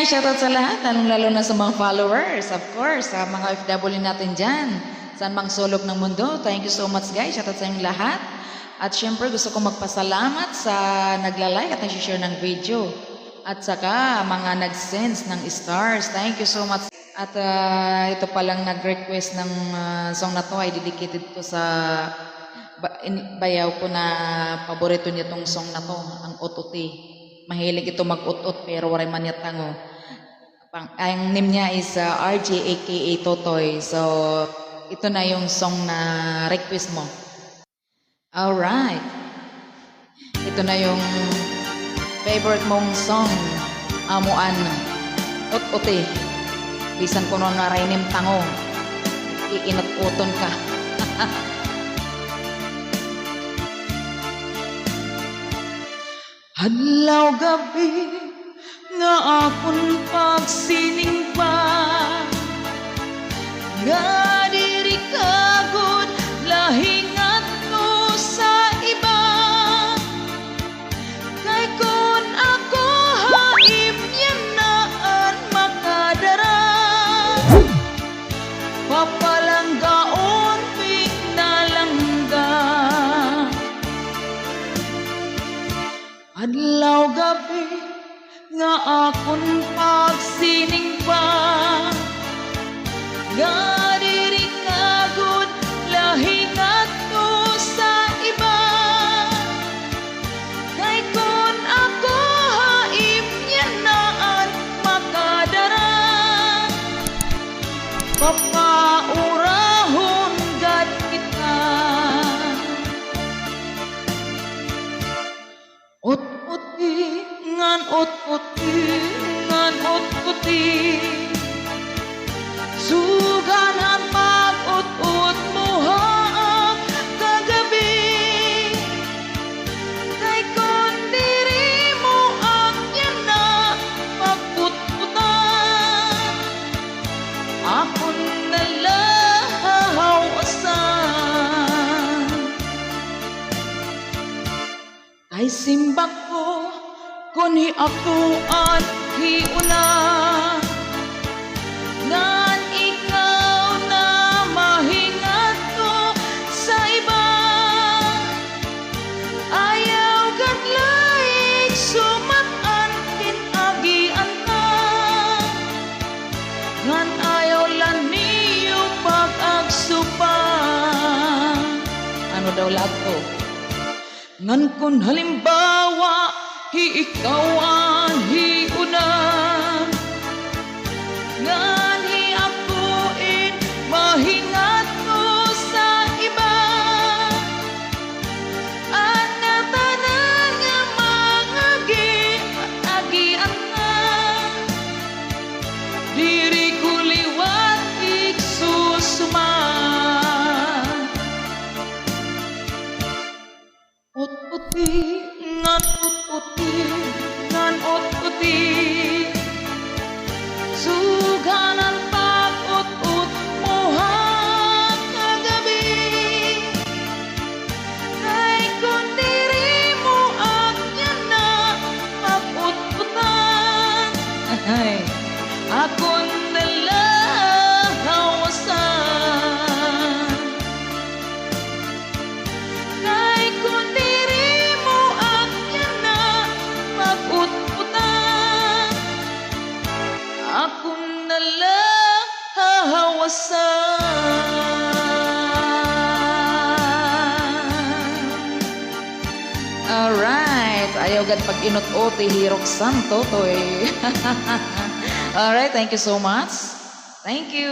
guys, shoutout sa lahat, lalong-lalo na sa mga followers, of course, sa mga OFW natin dyan, saan mang sulok ng mundo. Thank you so much guys, shoutout sa inyong lahat. At syempre gusto ko magpasalamat sa nagla-like at nag-share ng video. At saka mga nag-sends ng stars. Thank you so much. At ito palang nag-request ng song na to ay dedicated to sa bayaw ko na paborito niya tong song na to, ang Otote. Mahilig ito mag-ut-ut pero waray man niya tango. Ang name niya is RJ aka Totoy. So ito na yung song na request mo. Alright. Ito na yung favorite mong song. Amuan. Ut-uti. Bisan ko nung narainim tango. Iinot-uton ka. Adlaw gabi nga akong pagsining pa, nga diri kagod lahingat no sa iba. Kay kun ako haim yan naan makadara, papalanggaon pig nalangga. Adlaw gabi nga akong pagsining pa, nga diri kagod lahingat ko sa iba. Kay kun ako haim yan naan makadara, papaurahon gad kita. Ut-uti, ngan ut-uti, ngan ut-uti, suganan mag-ut-ut mo haak kagabi. Kay kun diri mo ang yan na magput-putan, akon nalahawasan. Kay simbak ko, kunhi ako at hiuna, ngan ikaw na mahingat ko sa iba. Ayaw gadlaig sumatan kinagian ka, ngan ayaw lan niyo pag-agsupa. Ano daw lahat ko? Ngan kun halimbawa, ikawan hiuna, ngan hiapuin mahingat ko sa iba. At natanan nga mangagi at agian na, diri ko liwat iksusuman. Ut-uti, ngan ut-uti, ngan ut-uti, suganan pag-ut-ut mo haak kagabi. Kay kun diri mo akyan na mag-ut-utan, akon nalahawasan. Kay kun diri mo akyan na mag-ut-utan, akon nalahawasan. Alright, ayaw gad pag inot-oti hirok santo to eh. Alright, thank you so much. Thank you.